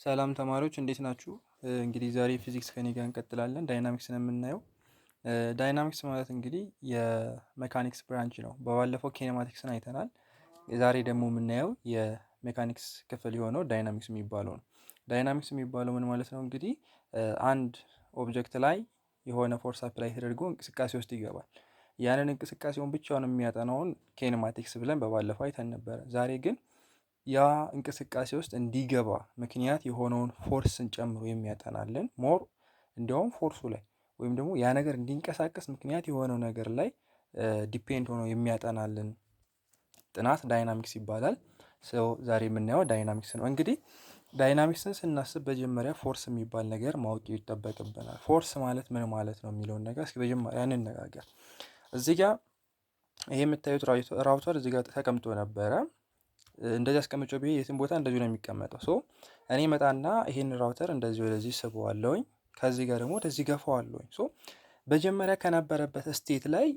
ሰላም ተማሪዎች እንዴት ናችሁ? እንግዲህ ዛሬ ፊዚክስ ከኔ ጋር እንቀጥላለን። ዳይናሚክስ ነው የምናየው። ዳይናሚክስ ማለት እንግዲህ የሜካኒክስ ብራንች ነው። በባለፈው ኬኔማቲክስን አይተናል። ዛሬ ደግሞ የምናየው የሜካኒክስ ክፍል የሆነው ዳይናሚክስ የሚባለው ነው። ዳይናሚክስ የሚባለው ምን ማለት ነው? እንግዲህ አንድ ኦብጀክት ላይ የሆነ ፎርስ አፕላይ ተደርጎ እንቅስቃሴ ውስጥ ይገባል። ያንን እንቅስቃሴውን ብቻውን የሚያጠናውን ኬኔማቲክስ ብለን በባለፈው አይተን ነበረ። ዛሬ ግን ያ እንቅስቃሴ ውስጥ እንዲገባ ምክንያት የሆነውን ፎርስን ጨምሮ የሚያጠናልን ሞር እንዲያውም ፎርሱ ላይ ወይም ደግሞ ያ ነገር እንዲንቀሳቀስ ምክንያት የሆነው ነገር ላይ ዲፔንድ ሆኖ የሚያጠናልን ጥናት ዳይናሚክስ ይባላል። ሰው ዛሬ የምናየው ዳይናሚክስ ነው። እንግዲህ ዳይናሚክስን ስናስብ መጀመሪያ ፎርስ የሚባል ነገር ማወቅ ይጠበቅብናል። ፎርስ ማለት ምን ማለት ነው የሚለውን ነገር እስኪ መጀመሪያ እንነጋገር። እዚህ ጋር ይሄ የምታዩት ራውተር እዚህ ጋር ተቀምጦ ነበረ። እንደዚህ አስቀምጬው ብዬ የትም ቦታ እንደዚሁ ነው የሚቀመጠው። ሶ እኔ መጣና ይሄን ራውተር እንደዚህ ወደዚህ ስበዋለሁኝ፣ ከዚህ ጋር ደግሞ ወደዚህ ገፋዋለሁኝ። ሶ መጀመሪያ ከነበረበት ስቴት ላይ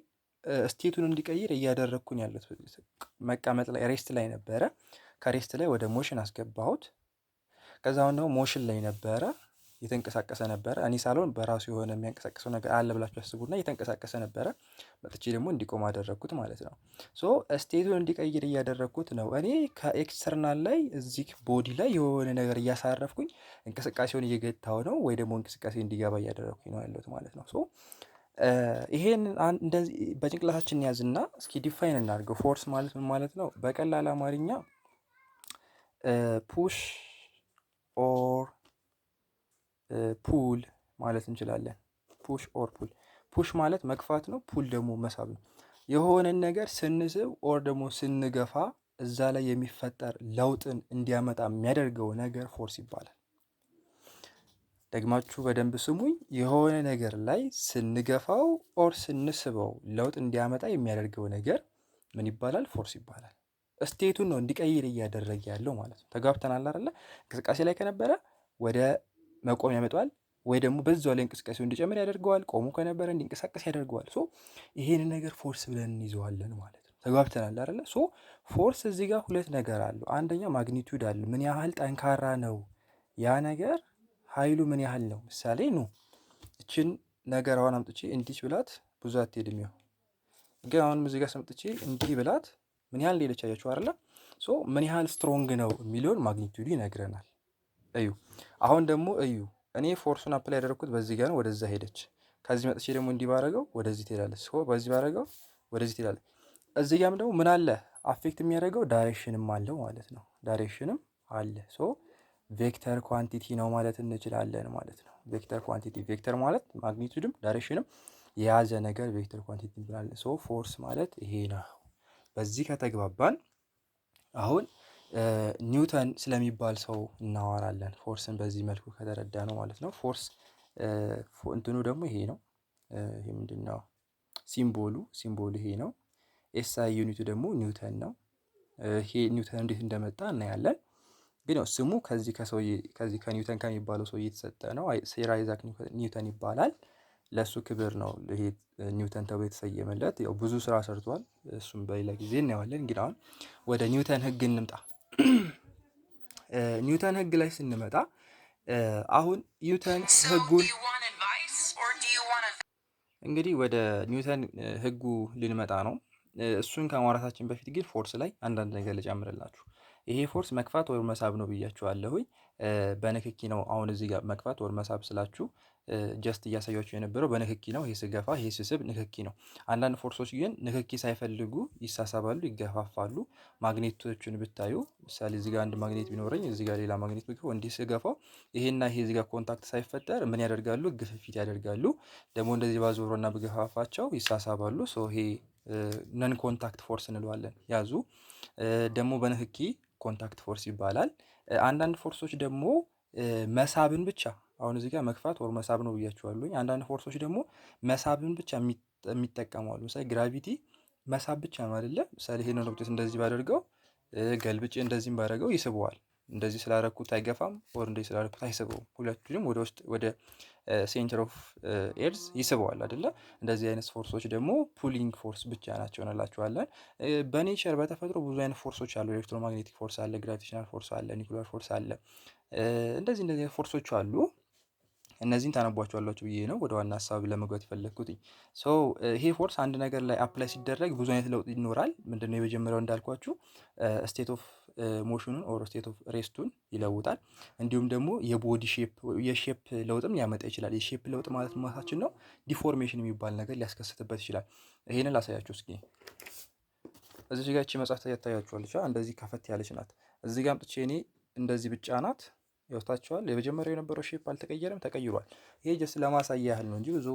ስቴቱን እንዲቀይር እያደረግኩኝ ያሉት መቀመጥ ላይ ሬስት ላይ ነበረ። ከሬስት ላይ ወደ ሞሽን አስገባሁት። ከዛ አሁን ደግሞ ሞሽን ላይ ነበረ፣ እየተንቀሳቀሰ ነበረ። እኔ ሳልሆን በራሱ የሆነ የሚያንቀሳቀሰው ነገር አለ ብላችሁ አስቡና እየተንቀሳቀሰ ነበረ። መጥቼ ደግሞ እንዲቆም አደረግኩት ማለት ነው። ሶ ስቴቱን እንዲቀይር እያደረግኩት ነው። እኔ ከኤክስተርናል ላይ እዚህ ቦዲ ላይ የሆነ ነገር እያሳረፍኩኝ እንቅስቃሴውን እየገታው ነው፣ ወይ ደግሞ እንቅስቃሴ እንዲገባ እያደረግኩኝ ነው ያለሁት ማለት ነው። ሶ ይሄን እንደዚህ በጭንቅላታችን ያዝና እስኪ ዲፋይን እናድርገው። ፎርስ ማለት ምን ማለት ነው? በቀላል አማርኛ ፑሽ ኦር ፑል ማለት እንችላለን። ፑሽ ኦር ፑል። ፑሽ ማለት መግፋት ነው። ፑል ደግሞ መሳብ ነው። የሆነን ነገር ስንስብ ኦር ደግሞ ስንገፋ እዛ ላይ የሚፈጠር ለውጥን እንዲያመጣ የሚያደርገው ነገር ፎርስ ይባላል። ደግማችሁ በደንብ ስሙኝ። የሆነ ነገር ላይ ስንገፋው ኦር ስንስበው ለውጥ እንዲያመጣ የሚያደርገው ነገር ምን ይባላል? ፎርስ ይባላል። ስቴቱን ነው እንዲቀይር እያደረገ ያለው ማለት ነው። ተጋብተናል አይደለ? እንቅስቃሴ ላይ ከነበረ ወደ መቆም ያመጣዋል፣ ወይ ደግሞ በዛው ላይ እንቅስቃሴው እንዲጨምር ያደርገዋል። ቆሞ ከነበረ እንዲንቀሳቀስ ያደርገዋል። ሶ ይሄንን ነገር ፎርስ ብለን እንይዘዋለን ማለት ነው። ተግባብተናል አይደለ? ሶ ፎርስ እዚህ ጋር ሁለት ነገር አለው። አንደኛ ማግኒቱድ አለ። ምን ያህል ጠንካራ ነው ያ ነገር፣ ኃይሉ ምን ያህል ነው። ምሳሌ እችን ነገር አሁን አምጥቼ እንዲች ብላት ብዙ አትሄድም። ያው ግን አሁን እዚህ ጋር ሰምጥቼ እንዲህ ብላት ምን ያህል ሄደች? አያችሁ አይደለ? ሶ ምን ያህል ስትሮንግ ነው የሚለውን ማግኒቱድ ይነግረናል። እዩ አሁን ደግሞ እዩ እኔ ፎርሱን አፕላይ ያደረኩት በዚህ ጋር ነው፣ ወደዛ ሄደች። ከዚህ መጥቼ ደግሞ እንዲህ ባረገው ወደዚህ ትሄዳለች። ሶ በዚህ ባረገው ወደዚህ ትሄዳለች። እዚህ ጋርም ደግሞ ምን አለ አፌክት የሚያደርገው ዳይሬክሽንም አለው ማለት ነው። ዳይሬክሽንም አለ። ሶ ቬክተር ኳንቲቲ ነው ማለት እንችላለን ማለት ነው። ቬክተር ኳንቲቲ፣ ቬክተር ማለት ማግኒቱድም ዳይሬክሽንም የያዘ ነገር ቬክተር ኳንቲቲ እንላለን። ሶ ፎርስ ማለት ይሄ ነው። በዚህ ከተግባባን አሁን ኒውተን ስለሚባል ሰው እናወራለን። ፎርስን በዚህ መልኩ ከተረዳ ነው ማለት ነው። ፎርስ እንትኑ ደግሞ ይሄ ነው። ይሄ ምንድነው? ሲምቦሉ ይሄ ነው። ኤስአይ ዩኒቱ ደግሞ ኒውተን ነው። ይሄ ኒውተን እንዴት እንደመጣ እናያለን። ግን ያው ስሙ ከዚህ ከኒውተን ከሚባለው ሰው የተሰጠ ነው። ሴር አይዛክ ኒውተን ይባላል። ለሱ ክብር ነው ይሄ ኒውተን ተብሎ የተሰየመለት። ያው ብዙ ስራ ሰርቷል። እሱም በሌላ ጊዜ እናየዋለን። ግን አሁን ወደ ኒውተን ህግ እንምጣ። ኒውተን ህግ ላይ ስንመጣ አሁን ኒውተን ህጉን እንግዲህ ወደ ኒውተን ህጉ ልንመጣ ነው። እሱን ከማውራታችን በፊት ግን ፎርስ ላይ አንዳንድ ነገር ልጨምርላችሁ። ይሄ ፎርስ መክፋት ወር መሳብ ነው ብያችኋለሁኝ። በንክኪ ነው። አሁን እዚህ ጋር መክፋት ወር መሳብ ስላችሁ ጀስት እያሳያችሁ የነበረው በንክኪ ነው። ይሄ ስገፋ፣ ይሄ ስስብ ንክኪ ነው። አንዳንድ ፎርሶች ግን ንክኪ ሳይፈልጉ ይሳሳባሉ፣ ይገፋፋሉ። ማግኔቶችን ብታዩ ምሳሌ እዚህ ጋር አንድ ማግኔት ቢኖረኝ እዚህ ጋር ሌላ ማግኔት ቢኖር እንዲህ ስገፋው ይሄና ይሄ እዚህ ጋር ኮንታክት ሳይፈጠር ምን ያደርጋሉ? ግፍፊት ያደርጋሉ። ደግሞ እንደዚህ ባዞሮና ብገፋፋቸው ይሳሳባሉ። ሶ ይሄ ነን ኮንታክት ፎርስ እንለዋለን። ያዙ። ደግሞ በንክኪ ኮንታክት ፎርስ ይባላል። አንዳንድ ፎርሶች ደግሞ መሳብን ብቻ፣ አሁን እዚህ ጋር መግፋት ወር መሳብ ነው ብያችኋለሁ። አንዳንድ ፎርሶች ደግሞ መሳብን ብቻ የሚጠቀሙ አሉ። ምሳሌ ግራቪቲ መሳብ ብቻ ነው አይደለ? ምሳሌ ይሄንን ኦብጀክት እንደዚህ ባደርገው ገልብጬ እንደዚህም ባደርገው ይስበዋል። እንደዚህ ስላረኩት አይገፋም፣ ኦር እንደዚህ ስላረኩት አይስበውም። ሁለቱንም ወደ ውስጥ ወደ ሴንተር ኦፍ ኤርዝ ይስበዋል አይደለ? እንደዚህ አይነት ፎርሶች ደግሞ ፑሊንግ ፎርስ ብቻ ናቸው እንላቸዋለን። በኔቸር በተፈጥሮ ብዙ አይነት ፎርሶች አሉ። ኤሌክትሮማግኔቲክ ፎርስ አለ፣ ግራቪቴሽናል ፎርስ አለ፣ ኒኩሊር ፎርስ አለ። እንደዚህ ፎርሶች አሉ። እነዚህን ታነቧቸዋላችሁ ብዬ ነው ወደ ዋና ሀሳብ ለመግባት የፈለግኩት። ይሄ ፎርስ አንድ ነገር ላይ አፕላይ ሲደረግ ብዙ አይነት ለውጥ ይኖራል። ምንድነው የመጀመሪያው እንዳልኳችሁ ስቴት ኦፍ ሞሽኑን ኦር ስቴት ኦፍ ሬስቱን ይለውጣል። እንዲሁም ደግሞ የቦዲ ሼፕ የሼፕ ለውጥም ሊያመጣ ይችላል። የሼፕ ለውጥ ማለት ማለታችን ነው ዲፎርሜሽን የሚባል ነገር ሊያስከስትበት ይችላል። ይሄንን ላሳያችሁ እስኪ። እዚህ ጋር እቺ መጽሐፍ ታያችኋለች። እንደዚህ ከፈት ያለች ናት። እዚህ ጋር አምጥቼ እኔ እንደዚህ ብቻ ናት ይወስታቸዋል። የመጀመሪያው የነበረው ሼፕ አልተቀየረም፣ ተቀይሯል። ይሄ ጀስት ለማሳያ ያህል ነው እንጂ ብዙ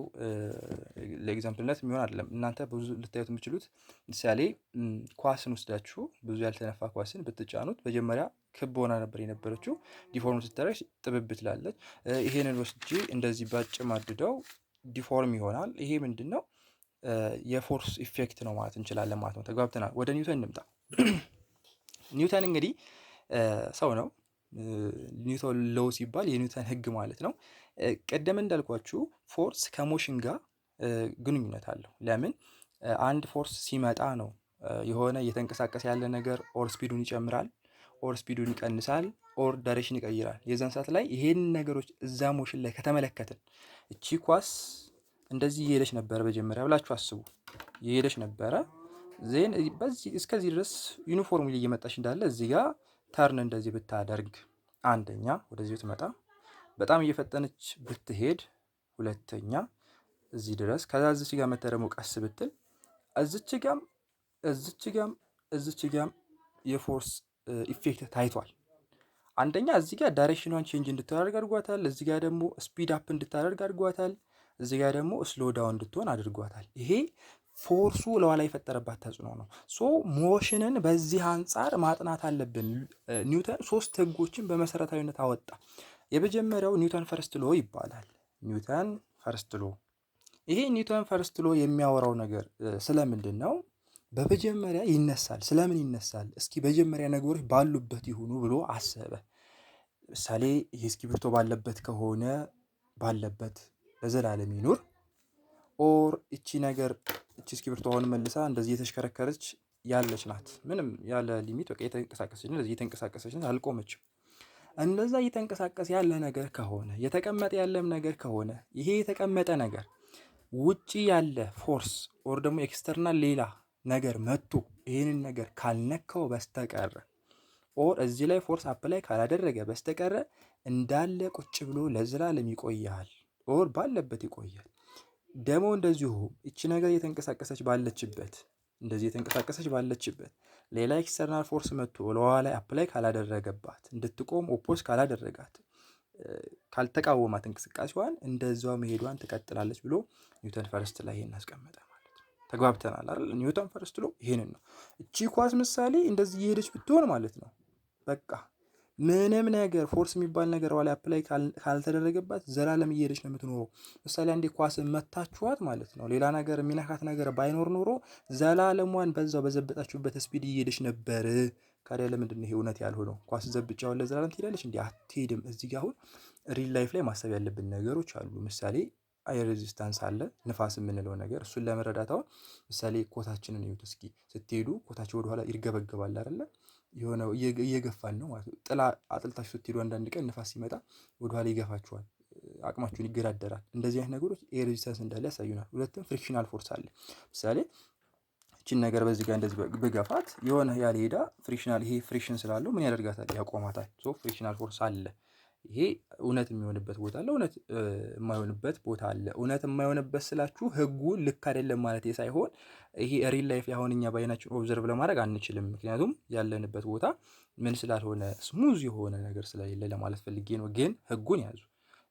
ለኤግዛምፕልነት የሚሆን አይደለም። እናንተ ብዙ ልታዩት የምችሉት ምሳሌ ኳስን ወስዳችሁ ብዙ ያልተነፋ ኳስን ብትጫኑት መጀመሪያ ክብ ሆና ነበር የነበረችው። ዲፎርም ስትደረግ ጥብብ ትላለች። ይሄንን ወስጄ እንደዚህ ባጭማድደው ዲፎርም ይሆናል። ይሄ ምንድን ነው? የፎርስ ኢፌክት ነው ማለት እንችላለን ማለት ነው። ተግባብተናል። ወደ ኒውተን እንምጣ። ኒውተን እንግዲህ ሰው ነው። ኒውተን ሎው ሲባል የኒውተን ህግ ማለት ነው። ቀደም እንዳልኳችሁ ፎርስ ከሞሽን ጋር ግንኙነት አለው። ለምን? አንድ ፎርስ ሲመጣ ነው የሆነ እየተንቀሳቀሰ ያለ ነገር ኦር ስፒዱን ይጨምራል፣ ኦር ስፒዱን ይቀንሳል፣ ኦር ዳይሬክሽን ይቀይራል። የዛን ሰዓት ላይ ይሄን ነገሮች እዛ ሞሽን ላይ ከተመለከትን እቺ ኳስ እንደዚህ እየሄደች ነበረ መጀመሪያ ብላችሁ አስቡ። እየሄደች ነበረ ዜን በዚህ እስከዚህ ድረስ ዩኒፎርምሊ እየመጣች እንዳለ እዚህ ጋር ተርን እንደዚህ ብታደርግ አንደኛ ወደዚህ ብትመጣ፣ በጣም እየፈጠነች ብትሄድ ሁለተኛ እዚህ ድረስ፣ ከዛ እዚች ጋር መተህ ደግሞ ቀስ ብትል እዚች ጋም የፎርስ ኢፌክት ታይቷል። አንደኛ እዚህ ጋር ዳይሬክሽኗን ቼንጅ እንድታደርግ አድርጓታል። እዚህ ጋር ደግሞ ስፒድ አፕ እንድታደርግ አድርጓታል። እዚህ ጋር ደግሞ ስሎ ዳውን እንድትሆን አድርጓታል። ይሄ ፎርሱ ለዋ ላይ የፈጠረባት ተጽዕኖ ነው። ሶ ሞሽንን በዚህ አንጻር ማጥናት አለብን። ኒውተን 3 ህጎችን በመሰረታዊነት አወጣ። የመጀመሪያው ኒውተን ፈርስት ሎ ይባላል። ኒውተን ፈርስት ሎ። ይሄ ኒውተን ፈርስት ሎ የሚያወራው ነገር ስለምንድን ነው? በመጀመሪያ ይነሳል። ስለምን ይነሳል? እስኪ መጀመሪያ ነገሮች ባሉበት ይሁኑ ብሎ አሰበ። ምሳሌ ይሄ እስክሪብቶ ባለበት ከሆነ ባለበት ለዘላለም ይኑር፣ ኦር እቺ ነገር እቺ እስክሪብቶ አሁን መልሳ እንደዚህ የተሽከረከረች ያለች ናት። ምንም ያለ ሊሚት በቃ የተንቀሳቀሰች ነው። እንደዚህ የተንቀሳቀሰች ናት፣ አልቆመችም። እንደዛ እየተንቀሳቀሰ ያለ ነገር ከሆነ የተቀመጠ ያለም ነገር ከሆነ ይሄ የተቀመጠ ነገር ውጪ ያለ ፎርስ ኦር ደግሞ ኤክስተርናል ሌላ ነገር መጥቶ ይሄንን ነገር ካልነካው በስተቀረ ኦር እዚህ ላይ ፎርስ አፕላይ ካላደረገ በስተቀረ እንዳለ ቁጭ ብሎ ለዘላለም ይቆያል፣ ኦር ባለበት ይቆያል። ደግሞ እንደዚሁ እቺ ነገር እየተንቀሳቀሰች ባለችበት እንደዚህ የተንቀሳቀሰች ባለችበት ሌላ ኤክስተርናል ፎርስ መጥቶ ለዋ ላይ አፕላይ ካላደረገባት እንድትቆም ኦፖዝ ካላደረጋት ካልተቃወማት እንቅስቃሴዋን እንደዛው መሄዷን ትቀጥላለች ብሎ ኒውተን ፈርስት ላይ ይሄን አስቀመጠ ማለት ነው። ተግባብተናል አይደል? ኒውተን ፈርስት ሎ ይሄንን ነው። እቺ ኳስ ምሳሌ እንደዚህ እየሄደች ብትሆን ማለት ነው በቃ ምንም ነገር ፎርስ የሚባል ነገር ዋላ አፕላይ ካልተደረገባት ዘላለም እየሄደች ነው የምትኖረው። ምሳሌ አንዴ ኳስ መታችኋት ማለት ነው ሌላ ነገር የሚነካት ነገር ባይኖር ኖሮ ዘላለሟን በዛው በዘበጣችሁበት ስፒድ እየሄደች ነበር። ካዲያ ለምንድን ነው ይሄ እውነት ያልሆነው? ኳስ ዘብጫውን ለዘላለም ትሄዳለች እንዴ? አትሄድም። እዚህ ጋር አሁን ሪል ላይፍ ላይ ማሰብ ያለብን ነገሮች አሉ። ምሳሌ አየር ሬዚስታንስ አለ፣ ንፋስ የምንለው ነገር። እሱን ለመረዳት አሁን ምሳሌ ኮታችንን እዩት እስኪ። ስትሄዱ ኮታችሁ ወደኋላ ይርገበገባል አይደለ? የሆነ እየገፋን ነው ማለት ነው። ጥላ አጥልታችሁ ስትሄዱ አንዳንድ ቀን ንፋስ ሲመጣ ወደኋላ ይገፋችኋል፣ አቅማችሁን ይገዳደራል። እንደዚህ አይነት ነገሮች ኤር ሬዚስታንስ እንዳለ ያሳዩናል። ሁለትም ፍሪክሽናል ፎርስ አለ። ምሳሌ እቺን ነገር በዚህ ጋር እንደዚህ በገፋት የሆነ ያለ ሄዳ ፍሪክሽናል፣ ይሄ ፍሪክሽን ስላለው ምን ያደርጋታል? ያቆማታል። ሶ ፍሪክሽናል ፎርስ አለ። ይሄ እውነት የሚሆንበት ቦታ አለ፣ እውነት የማይሆንበት ቦታ አለ። እውነት የማይሆንበት ስላችሁ ህጉ ልክ አይደለም ማለት ሳይሆን ይሄ ሪል ላይፍ አሁን እኛ በአይናችን ኦብዘርቭ ለማድረግ አንችልም። ምክንያቱም ያለንበት ቦታ ምን ስላልሆነ ስሙዝ የሆነ ነገር ስለሌለ ለማለት ፈልጌ ነው። ግን ህጉን ያዙ።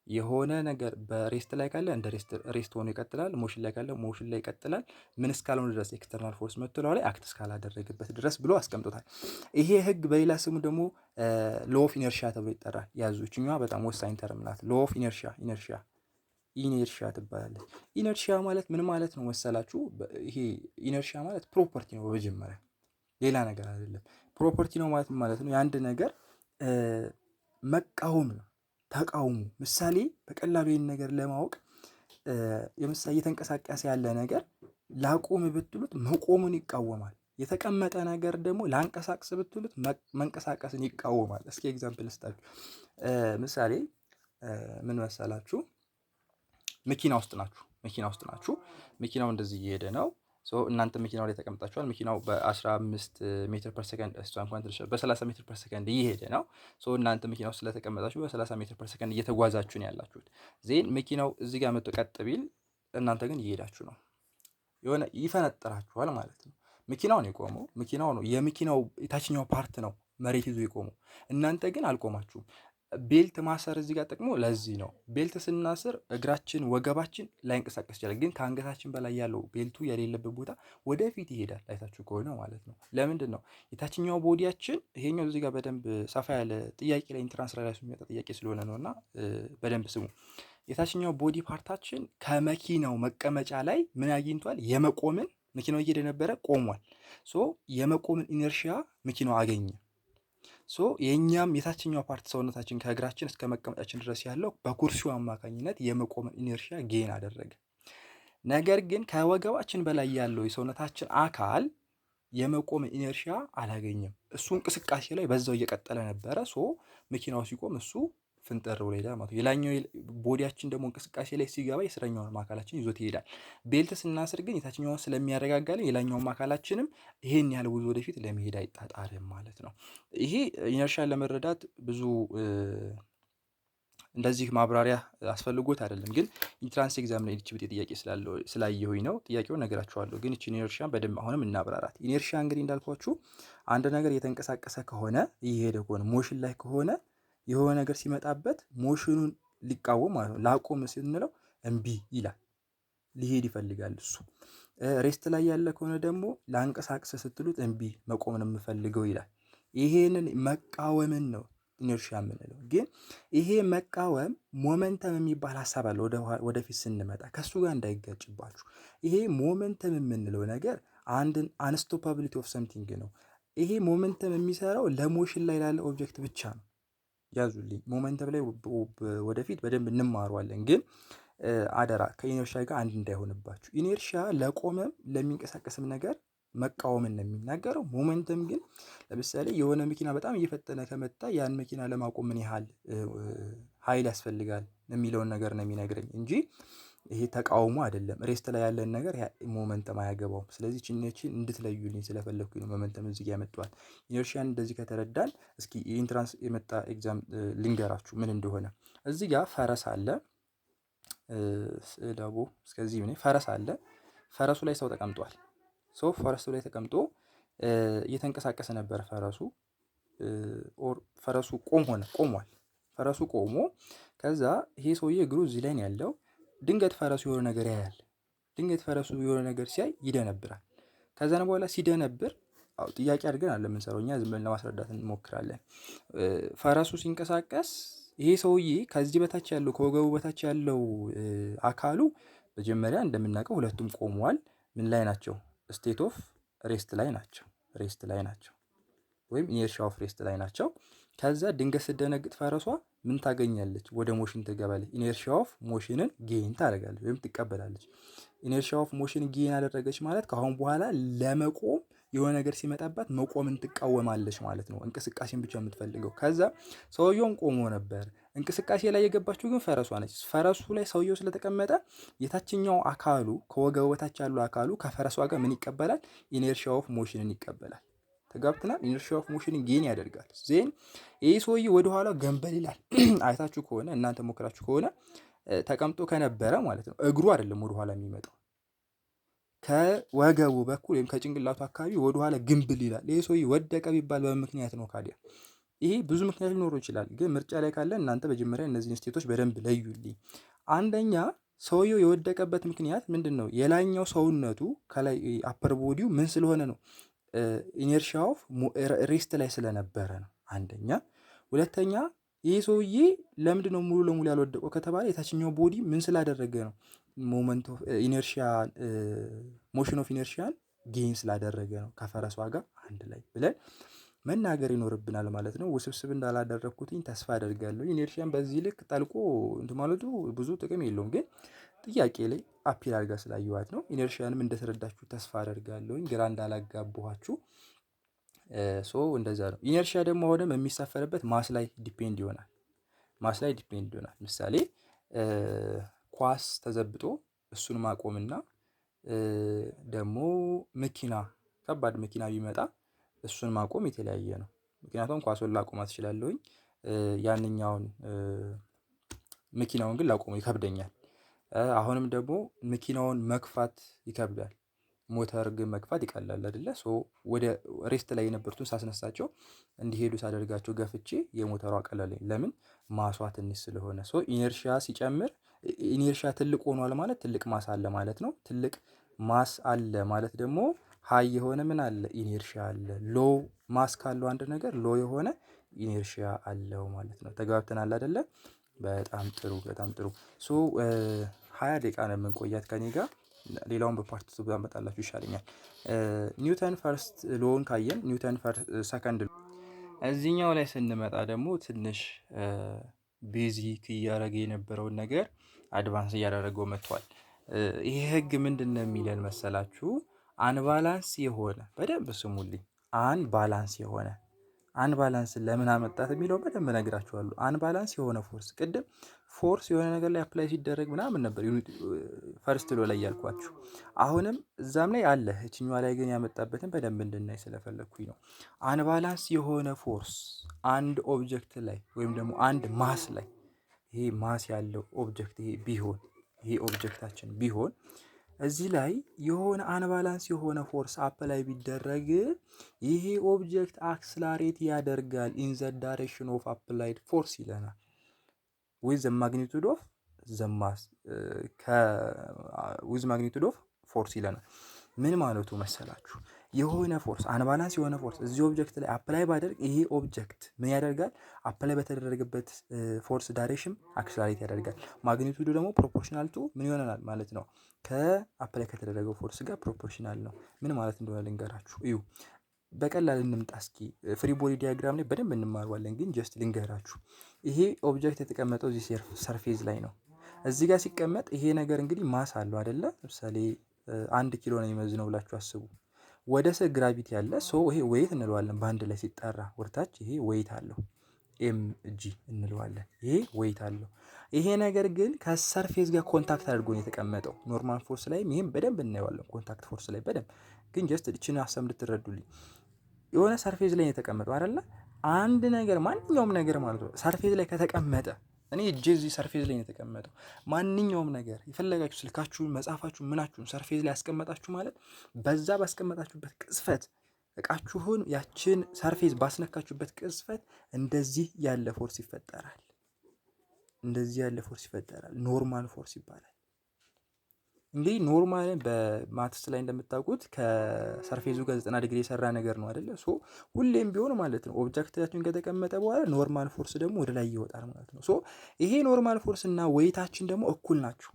የሆነ ነገር በሬስት ላይ ካለ እንደ ሬስት ሆኖ ይቀጥላል። ሞሽን ላይ ካለ ሞሽን ላይ ይቀጥላል። ምን እስካልሆነ ድረስ ኤክስተርናል ፎርስ መጥቶ ላይ አክት እስካላደረገበት ድረስ ብሎ አስቀምጦታል። ይሄ ህግ በሌላ ስሙ ደግሞ ሎ ኦፍ ኢነርሺያ ተብሎ ይጠራል። ያዙ። እችኛዋ በጣም ወሳኝ ተርም ናት። ሎ ኦፍ ኢነርሺያ ትባላለች። ኢነርሺያ ማለት ምን ማለት ነው መሰላችሁ? ይሄ ኢነርሺያ ማለት ፕሮፐርቲ ነው። በመጀመሪያ ሌላ ነገር አይደለም። ፕሮፐርቲ ነው ማለት ነው የአንድ ነገር መቃወም ነው። ተቃውሙ። ምሳሌ በቀላሉ ይህን ነገር ለማወቅ የምሳሌ እየተንቀሳቀሰ ያለ ነገር ላቁም ብትሉት መቆሙን ይቃወማል። የተቀመጠ ነገር ደግሞ ላንቀሳቅስ ብትሉት መንቀሳቀስን ይቃወማል። እስኪ ኤግዛምፕል ልስጣችሁ። ምሳሌ ምን መሰላችሁ? መኪና ውስጥ ናችሁ። መኪናው እንደዚህ እየሄደ ነው። እናንተ መኪናው ላይ ተቀምጣችኋል። መኪናው በ15 ሜትር ፐር ሰከንድ በ30 ሜትር ፐር ሰከንድ እየሄደ ነው። እናንተ መኪናው ስለተቀመጣችሁ በ30 ሜትር ፐር ሰከንድ እየተጓዛችሁ ነው ያላችሁት። ዜን መኪናው እዚህ ጋር መጥቶ ቀጥ ቢል እናንተ ግን እየሄዳችሁ ነው። የሆነ ይፈነጥራችኋል ማለት ነው። መኪናው ነው የቆመው። መኪናው ነው የመኪናው የታችኛው ፓርት ነው መሬት ይዞ የቆመው። እናንተ ግን አልቆማችሁም። ቤልት ማሰር እዚህ ጋር ጥቅሙ ለዚህ ነው። ቤልት ስናስር እግራችን፣ ወገባችን ላይንቀሳቀስ ይችላል። ግን ከአንገታችን በላይ ያለው ቤልቱ የሌለበት ቦታ ወደፊት ይሄዳል። አይታችሁ ከሆነ ማለት ነው። ለምንድን ነው? የታችኛው ቦዲያችን ይሄኛው እዚህ ጋር በደንብ ሰፋ ያለ ጥያቄ ላይ ኢንትራንስ ላይ የሚመጣ ጥያቄ ስለሆነ ነው እና በደንብ ስሙ። የታችኛው ቦዲ ፓርታችን ከመኪናው መቀመጫ ላይ ምን አግኝቷል? የመቆምን መኪናው እየሄደ ነበረ፣ ቆሟል። የመቆምን ኢነርሺያ መኪናው አገኘ። የእኛም የታችኛው ፓርት ሰውነታችን ከእግራችን እስከ መቀመጫችን ድረስ ያለው በኩርሲው አማካኝነት የመቆምን ኢነርሺያ ጌን አደረገ። ነገር ግን ከወገባችን በላይ ያለው የሰውነታችን አካል የመቆምን ኢነርሺያ አላገኘም። እሱ እንቅስቃሴ ላይ በዛው እየቀጠለ ነበረ። መኪናው ሲቆም እሱ ፍንጠር ብሎ ይሄዳል ማለት ነው። የላኛው ቦዲያችን ደግሞ እንቅስቃሴ ላይ ሲገባ የስረኛውን አካላችን ይዞት ይሄዳል። ቤልት ስናስር ግን የታችኛውን ስለሚያረጋጋልን የላኛውን አካላችንም ይሄን ያህል ብዙ ወደፊት ለመሄድ አይጣጣርም ማለት ነው። ይሄ ኢነርሻን ለመረዳት ብዙ እንደዚህ ማብራሪያ አስፈልጎት አይደለም፣ ግን ኢንትራንስ ኤግዛም ላይ ብጤ ጥያቄ ስላየሁኝ ነው። ጥያቄውን ነገራችኋለሁ፣ ግን እቺ ኢነርሺያን በደንብ አሁንም እናብራራት። ኢነርሺያ እንግዲህ እንዳልኳችሁ አንድ ነገር የተንቀሳቀሰ ከሆነ እየሄደ ከሆነ ሞሽን ላይ ከሆነ የሆነ ነገር ሲመጣበት ሞሽኑን ሊቃወም ማለት ነው። ላቆም ስንለው እምቢ ይላል፣ ሊሄድ ይፈልጋል እሱ። ሬስት ላይ ያለ ከሆነ ደግሞ ላንቀሳቅስ ስትሉት እምቢ መቆም ነው የምፈልገው ይላል። ይሄንን መቃወምን ነው ኢነርሺያ የምንለው። ግን ይሄ መቃወም ሞመንተም የሚባል ሀሳብ አለ። ወደፊት ስንመጣ ከሱ ጋር እንዳይጋጭባችሁ። ይሄ ሞመንተም የምንለው ነገር አንድን አንስቶፓቢሊቲ ኦፍ ሰምቲንግ ነው። ይሄ ሞመንተም የሚሰራው ለሞሽን ላይ ላለ ኦብጀክት ብቻ ነው። ያዙልኝ። ሞመንተም ላይ ወደፊት በደንብ እንማረዋለን። ግን አደራ ከኢነርሺያ ጋር አንድ እንዳይሆንባችሁ። ኢነርሺያ ለቆመም ለሚንቀሳቀስም ነገር መቃወምን ነው የሚናገረው። ሞመንተም ግን ለምሳሌ የሆነ መኪና በጣም እየፈጠነ ከመጣ ያን መኪና ለማቆም ምን ያህል ኃይል ያስፈልጋል የሚለውን ነገር ነው የሚነግረኝ እንጂ ይሄ ተቃውሞ አይደለም። ሬስት ላይ ያለን ነገር ሞመንተም አያገባውም። ስለዚህ ቺኔችን እንድትለዩልኝ ስለፈለኩኝ ነው ሞመንተም እዚህ ጋር ያመጣዋል። ኢነርሺያን እንደዚህ ከተረዳን እስኪ የኢንትራንስ የመጣ ኤግዛም ልንገራችሁ ምን እንደሆነ። እዚህ ጋር ፈረስ አለ። ዳቦ እስከዚህ ምን ፈረስ አለ። ፈረሱ ላይ ሰው ተቀምጧል። ፈረሱ ላይ ተቀምጦ እየተንቀሳቀሰ ነበር ፈረሱ ቆሟል። ፈረሱ ቆሞ ከዛ ይሄ ሰውዬ እግሩ እዚህ ላይ ነው ያለው። ድንገት ፈረሱ የሆነ ነገር ያያል። ድንገት ፈረሱ የሆነ ነገር ሲያይ ይደነብራል። ከዛን በኋላ ሲደነብር ጥያቄ አድርገን አለ የምንሰራው እኛ ዝም ብለን ለማስረዳት እንሞክራለን። ፈረሱ ሲንቀሳቀስ ይሄ ሰውዬ ከዚህ በታች ያለው ከወገቡ በታች ያለው አካሉ መጀመሪያ እንደምናውቀው ሁለቱም ቆመዋል። ምን ላይ ናቸው? ስቴት ኦፍ ሬስት ላይ ናቸው ወይም ኢነርሺያ ኦፍ ሬስት ላይ ናቸው። ከዛ ድንገት ስትደነግጥ ፈረሷ ምን ታገኛለች? ወደ ሞሽን ትገባለች። ኢነርሺያ ኦፍ ሞሽንን ጌን ታደርጋለች ወይም ትቀበላለች። ኢነርሺያ ኦፍ ሞሽን ጌን አደረገች ማለት ከአሁን በኋላ ለመቆም የሆነ ነገር ሲመጣባት መቆምን ትቃወማለች ማለት ነው። እንቅስቃሴን ብቻ የምትፈልገው። ከዛ ሰውየውም ቆሞ ነበር። እንቅስቃሴ ላይ የገባችው ግን ፈረሷ ነች። ፈረሱ ላይ ሰውየው ስለተቀመጠ የታችኛው አካሉ ከወገቡ በታች ያለው አካሉ ከፈረሷ ጋር ምን ይቀበላል? ኢነርሺያ ኦፍ ሞሽንን ይቀበላል። ተጋብተናል። ኢነርሺያ ኦፍ ሞሽንን ጌን ያደርጋል። ዜን ይህ ሰውዬ ወደኋላ ገንበል ይላል። አይታችሁ ከሆነ እናንተ ሞክራችሁ ከሆነ ተቀምጦ ከነበረ ማለት ነው እግሩ አይደለም ወደኋላ የሚመጣው ከወገቡ በኩል ወይም ከጭንቅላቱ አካባቢ ወደኋላ ግንብል ይላል። ይሄ ሰውዬ ወደቀ ቢባል በምክንያት ነው ካዲያ። ይሄ ብዙ ምክንያት ሊኖረው ይችላል፣ ግን ምርጫ ላይ ካለ እናንተ መጀመሪያ እነዚህን ስቴቶች በደንብ ለዩልኝ። አንደኛ ሰውየው የወደቀበት ምክንያት ምንድን ነው? የላይኛው ሰውነቱ ከላይ አፐር ቦዲው ምን ስለሆነ ነው? ኢነርሺያ ኦፍ ሬስት ላይ ስለነበረ ነው አንደኛ። ሁለተኛ ይህ ሰውዬ ለምንድን ነው ሙሉ ለሙሉ ያልወደቀው ከተባለ የታችኛው ቦዲ ምን ስላደረገ ነው? ሞመንት ኦፍ ኢነርሺያ ሞሽን ኦፍ ኢነርሺያን ጌን ስላደረገ ነው ከፈረሷ ጋር አንድ ላይ ብለን መናገር ይኖርብናል ማለት ነው። ውስብስብ እንዳላደረኩትኝ ተስፋ አደርጋለሁ። ኢነርሺያን በዚህ ልክ ጠልቆ እንትን ማለቱ ብዙ ጥቅም የለውም፣ ግን ጥያቄ ላይ አፒል አድርጋ ስላየኋት ነው። ኢነርሺያንም እንደተረዳችሁ ተስፋ አደርጋለሁኝ፣ ግራ እንዳላጋባኋችሁ። እንደዛ ነው። ኢነርሺያ ደግሞ አሁንም የሚሳፈርበት ማስ ላይ ዲፔንድ ይሆናል። ምሳሌ ኳስ ተዘብጦ እሱን ማቆምና ደግሞ መኪና ከባድ መኪና ቢመጣ እሱን ማቆም የተለያየ ነው። ምክንያቱም ኳሱን ላቆም እችላለሁኝ፣ ያንኛውን መኪናውን ግን ላቆመው ይከብደኛል። አሁንም ደግሞ መኪናውን መግፋት ይከብዳል፣ ሞተር ግን መግፋት ይቀላል አይደለ? ወደ ሬስት ላይ የነበሩትን ሳስነሳቸው እንዲሄዱ ሳደርጋቸው ገፍቼ የሞተሯ ቀለለኝ። ለምን? ማሷ ትንሽ ስለሆነ። ኢነርሺያ ሲጨምር ኢነርሺያ ትልቅ ሆኗል ማለት ትልቅ ማስ አለ ማለት ነው። ትልቅ ማስ አለ ማለት ደግሞ ሀይ የሆነ ምን አለ? ኢነርሺያ አለ። ሎ ማስ ካለው አንድ ነገር ሎ የሆነ ኢነርሺያ አለው ማለት ነው። ተግባብተናል አይደለ? በጣም ጥሩ በጣም ጥሩ። 20 ደቂቃ ነው የምንቆያት ከኔ ጋር። ሌላውን በፓርት ቱ ባመጣላችሁ ይሻለኛል። ኒውተን ፈርስት ሎውን ካየን ኒውተን ሰከንድ ሎ እዚህኛው ላይ ስንመጣ ደግሞ ትንሽ ቤዚክ እያደረገ የነበረውን ነገር አድቫንስ እያደረገው መጥቷል። ይሄ ህግ ምንድን ነው የሚለን መሰላችሁ? አንባላንስ የሆነ በደንብ ስሙልኝ፣ አንባላንስን ለምን አመጣት የሚለው በደንብ እነግራችኋለሁ። አንባላንስ የሆነ ፎርስ፣ ቅድም ፎርስ የሆነ ነገር ላይ አፕላይ ሲደረግ ምናምን ነበር ፈርስት ሎ ላይ ያልኳችሁ። አሁንም እዛም ላይ አለ፣ እችኛዋ ላይ ግን ያመጣበትን በደንብ እንድናይ ስለፈለግኩኝ ነው። አንባላንስ የሆነ ፎርስ አንድ ኦብጀክት ላይ ወይም ደግሞ አንድ ማስ ላይ፣ ይሄ ማስ ያለው ኦብጀክት ይሄ ኦብጀክታችን ቢሆን እዚህ ላይ የሆነ አንባላንስ የሆነ ፎርስ አፕላይ ቢደረግ ይሄ ኦብጀክት አክስላሬት ያደርጋል ኢን ዘ ዳይሬክሽን ኦፍ አፕላይድ ፎርስ ይለናል። ዊዝ ማግኒቱድ ኦፍ ዘማስ ዊዝ ማግኒቱድ ኦፍ ፎርስ ይለናል። ምን ማለቱ መሰላችሁ? የሆነ ፎርስ አንባላንስ የሆነ ፎርስ እዚህ ኦብጀክት ላይ አፕላይ ባደርግ ይሄ ኦብጀክት ምን ያደርጋል? አፕላይ በተደረገበት ፎርስ ዳይሬክሽን አክስላሬት ያደርጋል። ማግኒቱዱ ደግሞ ፕሮፖርሽናል ቱ ምን ይሆናል ማለት ነው? ከአፕላይ ከተደረገው ፎርስ ጋር ፕሮፖርሽናል ነው። ምን ማለት እንደሆነ ልንገራችሁ። እዩ፣ በቀላል እንምጣ እስኪ። ፍሪ ቦዲ ዲያግራም ላይ በደንብ እንማረዋለን፣ ግን ጀስት ልንገራችሁ። ይሄ ኦብጀክት የተቀመጠው እዚህ ሰርፌዝ ላይ ነው። እዚህ ጋር ሲቀመጥ ይሄ ነገር እንግዲህ ማስ አለው አይደለ? ለምሳሌ 1 ኪሎ ነው የሚመዝነው ብላችሁ አስቡ። ወደ ስር ግራቪቲ አለ። ይሄ ዌይት እንለዋለን በአንድ ላይ ሲጠራ ወርታች። ይሄ ዌይት አለው፣ ኤምጂ እንለዋለን። ይሄ ዌይት አለው። ይሄ ነገር ግን ከሰርፌስ ጋር ኮንታክት አድርጎ ነው የተቀመጠው። ኖርማል ፎርስ ላይ ይሄም በደንብ እናየዋለን፣ ኮንታክት ፎርስ ላይ በደንብ። ግን ጀስት እቺን ሀሳብ እንድትረዱልኝ፣ የሆነ ሰርፌስ ላይ ነው የተቀመጠው አይደለ? አንድ ነገር ማንኛውም ነገር ማለት ነው ሰርፌስ ላይ ከተቀመጠ፣ እኔ እጄ እዚህ ሰርፌስ ላይ ነው የተቀመጠው። ማንኛውም ነገር የፈለጋችሁ ስልካችሁን፣ መጽሐፋችሁን፣ ምናችሁን ሰርፌስ ላይ ያስቀመጣችሁ ማለት በዛ ባስቀመጣችሁበት ቅጽበት እቃችሁን ያችን ሰርፌስ ባስነካችሁበት ቅጽበት እንደዚህ ያለ ፎርስ ይፈጠራል። ኖርማል ፎርስ ይባላል። እንግዲህ ኖርማልን በማትስ ላይ እንደምታውቁት ከሰርፌዙ ጋር 90 ዲግሪ የሰራ ነገር ነው አይደለ? ሁሌም ቢሆን ማለት ነው ኦብጀክታችን ከተቀመጠ በኋላ ኖርማል ፎርስ ደግሞ ወደ ላይ ይወጣል ማለት ነው። ይሄ ኖርማል ፎርስ እና ዌይታችን ደግሞ እኩል ናቸው።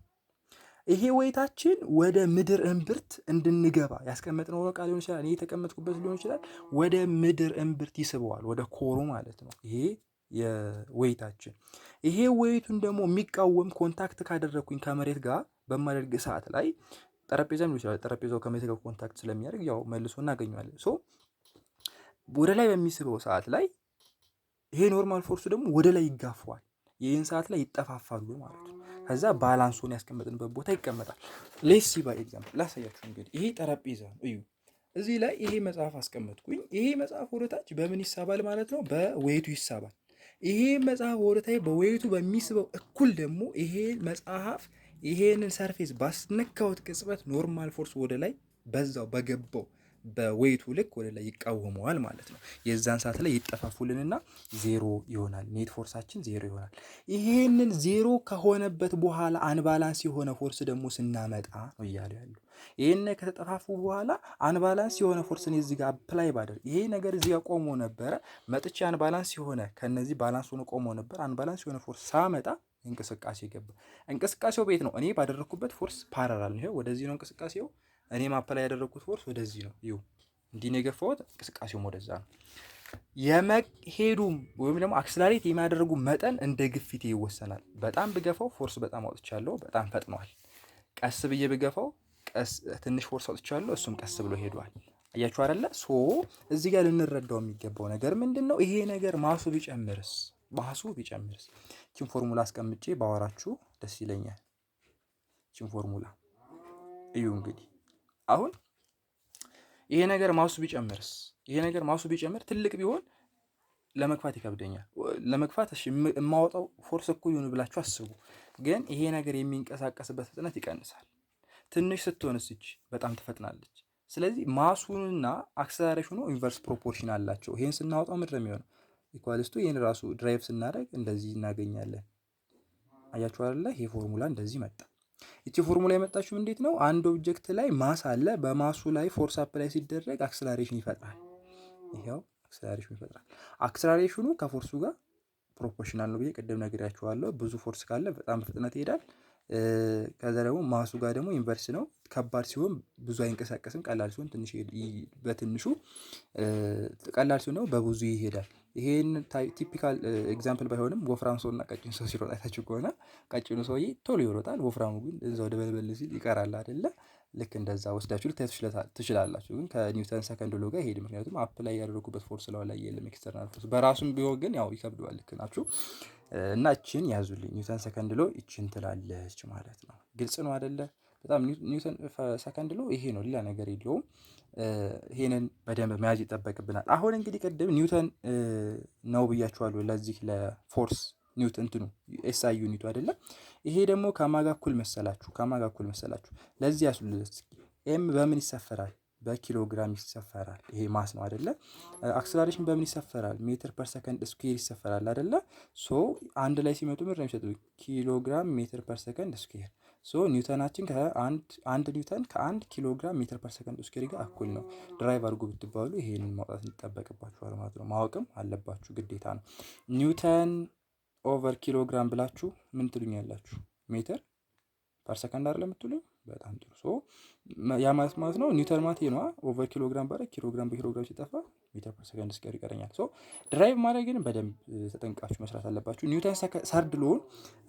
ይሄ ዌይታችን ወደ ምድር እምብርት እንድንገባ ያስቀመጥነው ዕቃ ሊሆን ይችላል፣ እኔ የተቀመጥኩበት ሊሆን ይችላል። ወደ ምድር እምብርት ይስበዋል፣ ወደ ኮሩ ማለት ነው። ይሄ የዌይታችን ይሄ ዌይቱን ደግሞ የሚቃወም ኮንታክት ካደረግኩኝ ከመሬት ጋር በማደርግ ሰዓት ላይ ጠረጴዛም ሊሆን ይችላል። ጠረጴዛው ከመሬት ጋር ኮንታክት ስለሚያደርግ ያው መልሶ እናገኘዋለን። ወደ ላይ በሚስበው ሰዓት ላይ ይሄ ኖርማል ፎርሱ ደግሞ ወደ ላይ ይጋፋዋል። ይህን ሰዓት ላይ ይጠፋፋሉ ማለት ነው። ከዛ ባላንሱን ያስቀመጥንበት ቦታ ይቀመጣል። ሌትስ ሲ ባይ ኤግዛምፕል ላሳያችሁ። እንግዲህ ይሄ ጠረጴዛ እዩ። እዚህ ላይ ይሄ መጽሐፍ አስቀመጥኩኝ። ይሄ መጽሐፍ ወደታች በምን ይሳባል ማለት ነው? በዌይቱ ይሳባል። ይሄ መጽሐፍ ወደታይ በዌይቱ በሚስበው እኩል ደግሞ ይሄ መጽሐፍ ይሄንን ሰርፌስ ባስነካውት ቅጽበት ኖርማል ፎርስ ወደ ላይ በዛው በገባው በዌይቱ ልክ ወደ ላይ ይቃወመዋል ማለት ነው። የዛን ሰዓት ላይ ይጠፋፉልንና ዜሮ ይሆናል። ኔት ፎርሳችን ዜሮ ይሆናል። ይሄንን ዜሮ ከሆነበት በኋላ አንባላንስ የሆነ ፎርስ ደግሞ ስናመጣ ነው እያሉ ያሉ። ይሄን ከተጠፋፉ በኋላ አንባላንስ የሆነ ፎርስን እዚህ ጋር አፕላይ ባደርግ ይሄ ነገር እዚህ ጋር ቆሞ ነበረ። መጥቼ አንባላንስ የሆነ ከነዚህ ባላንስ ሆኖ ቆሞ ነበር። አንባላንስ የሆነ ፎርስ ሳመጣ እንቅስቃሴ ገባ። እንቅስቃሴው ቤት ነው። እኔ ባደረኩበት ፎርስ ፓራላል ነው። ወደዚህ ነው እንቅስቃሴው። እኔ አፕላይ ያደረኩት ፎርስ ወደዚህ ነው። ይኸው እንዲህ ነው የገፋሁት። እንቅስቃሴውም ወደዛ ነው። የመሄዱም ወይም ደግሞ አክስላሬት የሚያደርጉ መጠን እንደ ግፊቴ ይወሰናል። በጣም ብገፋው ፎርስ በጣም አውጥቻለሁ፣ በጣም ፈጥኗል። ቀስ ብዬ ብገፋው ትንሽ ፎርስ አውጥቻለሁ፣ እሱም ቀስ ብሎ ሄዷል። አያችሁ አይደለ? ሶ እዚህ ጋር ልንረዳው የሚገባው ነገር ምንድን ነው? ይሄ ነገር ማሱ ቢጨምርስ ቺን ፎርሙላ አስቀምጬ ባወራችሁ ደስ ይለኛል። ቺን ፎርሙላ እዩ እንግዲህ አሁን ይሄ ነገር ማሱ ቢጨምር ትልቅ ቢሆን ለመግፋት ይከብደኛል። ለመግፋት እሺ የማወጣው ፎርስ እኩል ይሁን ብላችሁ አስቡ። ግን ይሄ ነገር የሚንቀሳቀስበት ፍጥነት ይቀንሳል። ትንሽ ስትሆንስ እቺ በጣም ትፈጥናለች። ስለዚህ ማሱንና አክሰለሬሽኑ ኢንቨርስ ፕሮፖርሽን አላቸው። ይሄን ስናወጣው ምንድን ነው የሚሆነው? ኢኳልስ ቱ ይሄን ራሱ ድራይቭ ስናደርግ እንደዚህ እናገኛለን። አያችሁ አይደለ? ይሄ ፎርሙላ እንደዚህ መጣ። እቺ ፎርሙላ የመጣችው እንዴት ነው? አንድ ኦብጀክት ላይ ማስ አለ። በማሱ ላይ ፎርስ አፕላይ ሲደረግ አክሰለሬሽን ይፈጥራል። ይሄው አክሰለሬሽን ይፈጥራል። አክሰለሬሽኑ ከፎርሱ ጋር ፕሮፖርሽናል ነው ብዬ ቅድም ነግሬያችኋለሁ። ብዙ ፎርስ ካለ በጣም በፍጥነት ይሄዳል። ከዛ ደግሞ ማሱ ጋር ደግሞ ኢንቨርስ ነው። ከባድ ሲሆን ብዙ አይንቀሳቀስም። ቀላል ሲሆን ትንሽ በትንሹ ቀላል ሲሆን ነው በብዙ ይሄዳል። ይሄን ቲፒካል ኤግዛምፕል ባይሆንም ወፍራም ሰውና ቀጭን ሰው ሲሮጥ አይታችሁ ከሆነ ቀጭኑ ሰውዬ ቶሎ ይሮጣል፣ ወፍራሙ ግን እዛው ደበልበል ሲል ይቀራል አይደለ? ልክ እንደዛ ወስዳችሁ ልታዩ ትችላላችሁ። ግን ከኒውተን ሰከንድ ሎ ጋር ይሄድ፣ ምክንያቱም አፕ ላይ ያደረጉበት ፎርስ ላይ የለም ኤክስተርናል ፎርስ። በራሱም ቢሆን ግን ያው ይከብደዋል። ልክ ናችሁ። እና እችን ያዙልኝ። ኒውተን ሰከንድ ሎ እችን ትላለች ማለት ነው። ግልጽ ነው አይደለ? በጣም ኒውተን ሰከንድ ሎ ይሄ ነው፣ ሌላ ነገር የለውም። ይሄንን በደንብ መያዝ ይጠበቅብናል። አሁን እንግዲህ ቅድም ኒውተን ነው ብያችኋለሁ ለዚህ ለፎርስ ኒውተን እንትኑ ኤስአይ ዩኒቱ አይደለም። ይሄ ደግሞ ከማጋ እኩል መሰላችሁ? ለዚህ ያስሉት ኤም በምን ይሰፈራል? በኪሎ ግራም ይሰፈራል። ይሄ ማስ ነው አይደለ? አክሰለሬሽን በምን ይሰፈራል? ሜትር ፐር ሰከንድ ስኩዌር ይሰፈራል አይደለ? ሶ አንድ ላይ ሲመጡ ምንድን ነው የሚሰጡት? ኪሎ ግራም ሜትር ፐር ሰከንድ ስኩዌር። ሶ ኒውተናችን አንድ ኒውተን ከአንድ ኪሎ ግራም ሜትር ፐር ሰከንድ ስኩዌር ጋር እኩል ነው። ድራይቭ አድርጎ ብትባሉ ይሄንን ማውጣት ይጠበቅባችኋል ማለት ነው። ማወቅም አለባችሁ፣ ግዴታ ነው። ኒውተን ኦቨር ኪሎ ግራም ብላችሁ ምን ትሉኛላችሁ? ሜትር ፐር ሰከንድ አይደለም የምትሉኝ? በጣም ጥሩ። ሶ ያ ማለት ነው ኒውተን ማለት ነው። ኦቨር ኪሎ ግራም ባለ ኪሎ ግራም በኪሎ ግራም ሲጠፋ ሜትር ፐር ሰከንድ ስኩዌር ይቀረኛል። ሶ ድራይቭ ማድረግ ግን በደንብ ተጠንቃችሁ መስራት አለባችሁ። ኒውተን ሰርድ ሎውን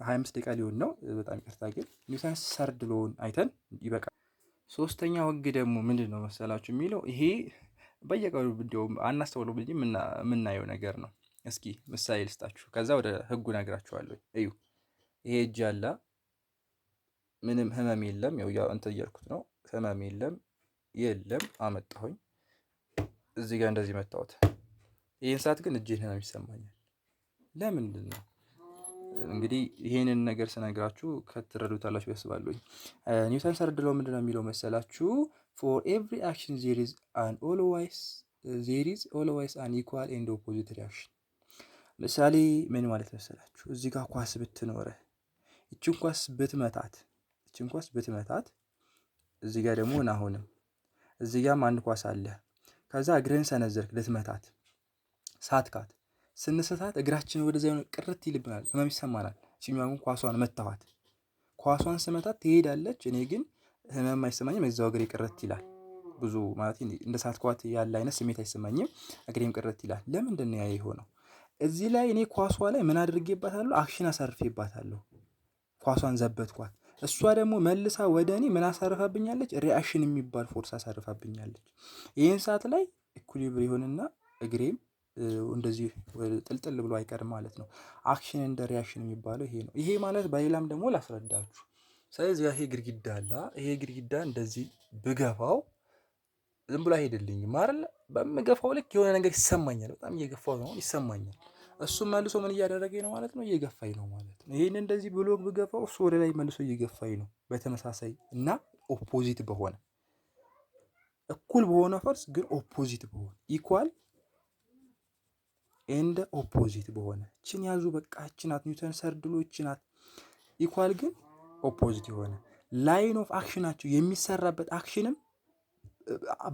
25 ደቂቃ ሊሆን ነው። በጣም ይቅርታ፣ ግን ኒውተን ሰርድ ሎውን አይተን ይበቃል። ሶስተኛ ህግ ደግሞ ምንድን ነው መሰላችሁ የሚለው ይሄ በየቀኑ እንደውም አናስተውለው ብዬ የምናየው ነገር ነው። እስኪ ምሳሌ ልስጣችሁ፣ ከዛ ወደ ህጉ ነግራችኋለሁ። እዩ፣ ይሄ እጅ አለ፣ ምንም ህመም የለም። ያው እንትን እያልኩት ነው፣ ህመም የለም። አመጣሁኝ እዚህ ጋር እንደዚህ መታወት። ይህን ሰዓት ግን እጄን ህመም ይሰማኛል። ለምንድን ነው? እንግዲህ ይሄንን ነገር ስነግራችሁ ከተረዱታላችሁ ያስባለሁኝ። ኒውተን ሰርድ ሎው ምንድን ነው የሚለው መሰላችሁ? ፎር ኤቭሪ አክሽን ዜር ኢዝ ኦልዌይስ አን ኢኳል ኤንድ ኦፖዚት ሪአክሽን። ምሳሌ ምን ማለት መሰላችሁ? እዚህ ጋር ኳስ ብትኖረ እችን ኳስ ብትመታት እዚህ ጋር ደግሞ አሁንም እዚህ ጋርም አንድ ኳስ አለ። ከዛ እግርህን ሰነዘርክ ልትመታት፣ ሳትካት። ስንስታት እግራችን ወደዚያ የሆነ ቅርት ይልብናል፣ ህመም ይሰማናል። እቺኛው ግን ኳሷን መታዋት። ኳሷን ስመታት ትሄዳለች፣ እኔ ግን ህመም አይሰማኝም፣ እዛው እግሬ ቅርት ይላል። ብዙ ማለት እንደ ሳትኳት ያለ አይነት ስሜት አይሰማኝም፣ እግሬም ቅርት ይላል። ለምንድን ነው ያ የሆነው? እዚህ ላይ እኔ ኳሷ ላይ ምን አድርጌባታለሁ? አክሽን አሳርፌባታለሁ። ኳሷን ዘበትኳት። እሷ ደግሞ መልሳ ወደ እኔ ምን አሳርፋብኛለች? ሪአክሽን የሚባል ፎርስ አሳርፋብኛለች። ይህን ሰዓት ላይ ኢኩሊብር ይሆንና እግሬም እንደዚህ ጥልጥል ብሎ አይቀርም ማለት ነው። አክሽን እንደ ሪአክሽን የሚባለው ይሄ ነው። ይሄ ማለት በሌላም ደግሞ ላስረዳችሁ። ስለዚህ ይሄ ግድግዳ አለ። ይሄ ግድግዳ እንደዚህ ብገፋው ዝም ብሎ አይሄድልኝም አይደል? በምገፋው ልክ የሆነ ነገር ይሰማኛል። በጣም እየገፋው ነው ይሰማኛል። እሱም መልሶ ምን እያደረገኝ ነው ማለት ነው? እየገፋኝ ነው ማለት ነው። ይሄን እንደዚህ ብሎክ ብገፋው እሱ ወደ ላይ መልሶ እየገፋኝ ነው። በተመሳሳይ እና ኦፖዚት በሆነ እኩል በሆነ ፎርስ ግን ኦፖዚት በሆነ ኢኳል ኤንድ ኦፖዚት በሆነ እችን ያዙ። በቃ እችን ናት ኒውተን ሰርድ ሎው እችን ናት። ኢኳል ግን ኦፖዚት የሆነ ላይን ኦፍ አክሽናቸው የሚሰራበት አክሽንም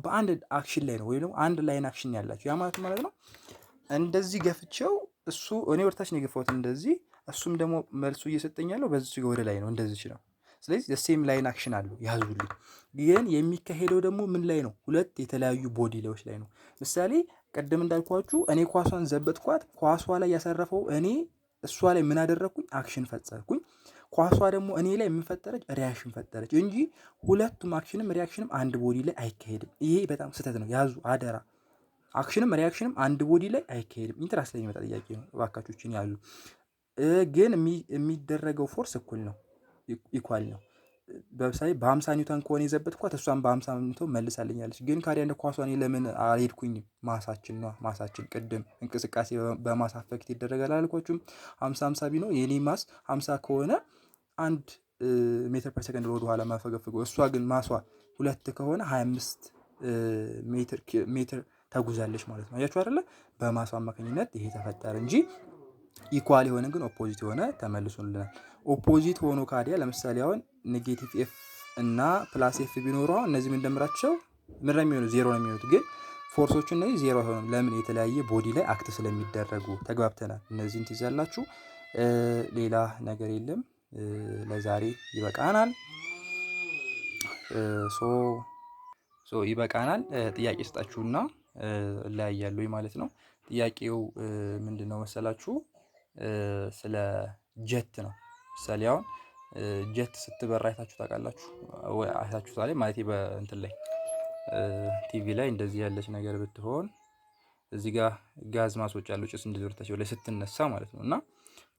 በአንድ አክሽን ላይ ነው፣ ወይ ደግሞ አንድ ላይን አክሽን ያላቸው። ያ ማለት ነው እንደዚህ ገፍቼው እሱ እኔ ወርታች ነው የገፋሁት እንደዚህ፣ እሱም ደግሞ መልሱ እየሰጠኝ ያለው በዚህ ወደ ላይ ነው እንደዚህ ነው። ስለዚህ ሴም ላይን አክሽን አለው። ያዙልኝ። ግን የሚካሄደው ደግሞ ምን ላይ ነው? ሁለት የተለያዩ ቦዲ ላዮች ላይ ነው። ምሳሌ ቅድም እንዳልኳችሁ እኔ ኳሷን ዘበጥኳት። ኳሷ ላይ ያሰረፈው እኔ እሷ ላይ ምን አደረግኩኝ? አክሽን ፈጸርኩኝ። ኳሷ ደግሞ እኔ ላይ ምን ፈጠረች? ሪያክሽን ፈጠረች እንጂ ሁለቱም አክሽንም ሪያክሽንም አንድ ቦዲ ላይ አይካሄድም። ይሄ በጣም ስህተት ነው፣ ያዙ አደራ። አክሽንም ሪያክሽንም አንድ ቦዲ ላይ አይካሄድም። ኢንትራስ ላይ የሚመጣ ጥያቄ ነው፣ እባካችሁችን ያዙ። ግን የሚደረገው ፎርስ እኩል ነው፣ ኢኳል ነው። በምሳሌ በ50 ኒውተን ከሆነ የዘበትኳት እሷን በ50 ኒውተን መልሳልኛለች። ግን ካዲያ እንደ ኳሷን ለምን አልሄድኩኝም? ማሳችን ነው፣ ማሳችን ቅድም እንቅስቃሴ በማስ አፌክት ይደረጋል አልኳችሁም። 50 ቢኖር የኔ ማስ 50 ከሆነ 1 ሜትር ፐር ሰከንድ ወደ ኋላ ማፈገፍገው፣ እሷ ግን ማሷ 2 ከሆነ 25 ሜትር ተጉዛለች ማለት ነው። አያችሁ አይደለ? በማሷ አማካኝነት ይሄ ተፈጠረ እንጂ ኢኳል የሆነ ግን ኦፖዚት የሆነ ተመልሶልናል። ኦፖዚት ሆኖ ካዲያ ለምሳሌ አሁን ኔጌቲቭ ኤፍ እና ፕላስ ኤፍ ቢኖሩ አሁን እነዚህ ምን እንደምራቸው ምን ነው የሚሆነው? ዜሮ ነው የሚሆኑት። ግን ፎርሶቹ እነዚህ ዜሮ አይሆኑም። ለምን? የተለያየ ቦዲ ላይ አክት ስለሚደረጉ። ተግባብተናል። እነዚህን ትይዛላችሁ። ሌላ ነገር የለም። ለዛሬ ይበቃናል። ሶ ይበቃናል። ጥያቄ ስጣችሁና እለያያለሁ ማለት ነው። ጥያቄው ምንድን ነው መሰላችሁ? ስለ ጀት ነው። ምሳሌ አሁን ጀት ስትበራ አይታችሁ ታውቃላችሁ? አይታችሁታል ማለት በእንትን ላይ ቲቪ ላይ እንደዚህ ያለች ነገር ብትሆን እዚህ ጋር ጋዝ ማስወጫ ያለው ጭስ እንደዚህ ወደታች ላይ ስትነሳ ማለት ነው። እና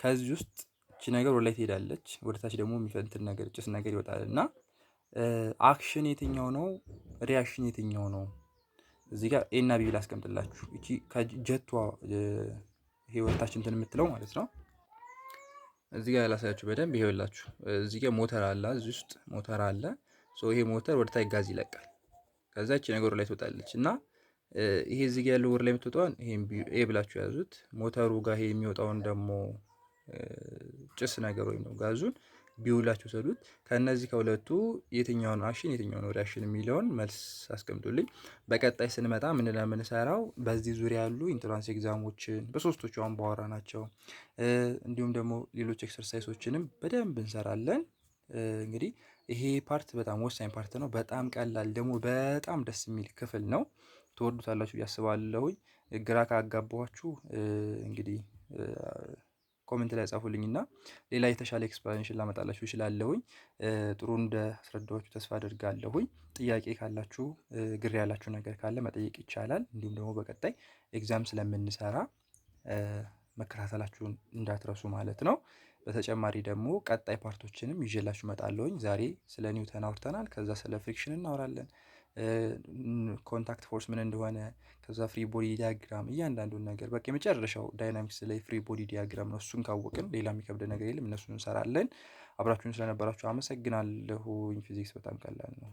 ከዚህ ውስጥ እቺ ነገር ወደ ላይ ትሄዳለች፣ ወደታች ደግሞ የሚፈንትን ነገር ጭስ ነገር ይወጣል። እና አክሽን የትኛው ነው? ሪያክሽን የትኛው ነው? እዚህ ጋር ኤ እና ቢ ላስቀምጥላችሁ። እቺ ከጀቷ ህይወታችን እንትን የምትለው ማለት ነው። እዚህ ጋር ላሳያችሁ በደንብ ይሄውላችሁ። እዚህ ጋር ሞተር አለ፣ እዚህ ውስጥ ሞተር አለ። ይሄ ሞተር ወደ ታች ጋዝ ይለቃል። ከዛ እቺ ነገር ላይ ትወጣለች እና ይሄ እዚህ ጋር ያለው ወር ላይ የምትወጣውን ይሄን ኤ ብላችሁ ያዙት። ሞተሩ ጋር ይሄ የሚወጣውን ደግሞ ጭስ ነገር ወይም ነው ጋዙን ቢውላችሁ ሰዱት። ከነዚህ ከሁለቱ የትኛው ነው አክሽን የትኛው ነው ሪአክሽን የሚለውን መልስ አስቀምጡልኝ። በቀጣይ ስንመጣ ምን ለምንሰራው በዚህ ዙሪያ ያሉ ኢንትራንስ ኤግዛሞችን በሶስቶቹ አሁን ባወራ ናቸው፣ እንዲሁም ደግሞ ሌሎች ኤክሰርሳይሶችንም በደንብ እንሰራለን። እንግዲህ ይሄ ፓርት በጣም ወሳኝ ፓርት ነው። በጣም ቀላል ደግሞ በጣም ደስ የሚል ክፍል ነው። ትወዱታላችሁ ያስባለሁኝ። ግራ ካጋባችሁ እንግዲህ ኮሜንት ላይ ጻፉልኝና ሌላ የተሻለ ኤክስፕላኔሽን ላመጣላችሁ እችላለሁኝ። ጥሩ እንዳስረዳችሁ ተስፋ አድርጋለሁኝ። ጥያቄ ካላችሁ ግር ያላችሁ ነገር ካለ መጠየቅ ይቻላል። እንዲሁም ደግሞ በቀጣይ ኤግዛም ስለምንሰራ መከታተላችሁን እንዳትረሱ ማለት ነው። በተጨማሪ ደግሞ ቀጣይ ፓርቶችንም ይዤላችሁ እመጣለሁኝ። ዛሬ ስለ ኒውተን አውርተናል። ከዛ ስለ ፍሪክሽን እናወራለን፣ ኮንታክት ፎርስ ምን እንደሆነ፣ ከዛ ፍሪ ቦዲ ዲያግራም፣ እያንዳንዱን ነገር በቃ የመጨረሻው ዳይናሚክስ ላይ ፍሪ ቦዲ ዲያግራም ነው። እሱን ካወቅን ሌላ የሚከብድ ነገር የለም። እነሱን እንሰራለን። አብራችሁን ስለነበራችሁ አመሰግናለሁ። ፊዚክስ በጣም ቀላል ነው።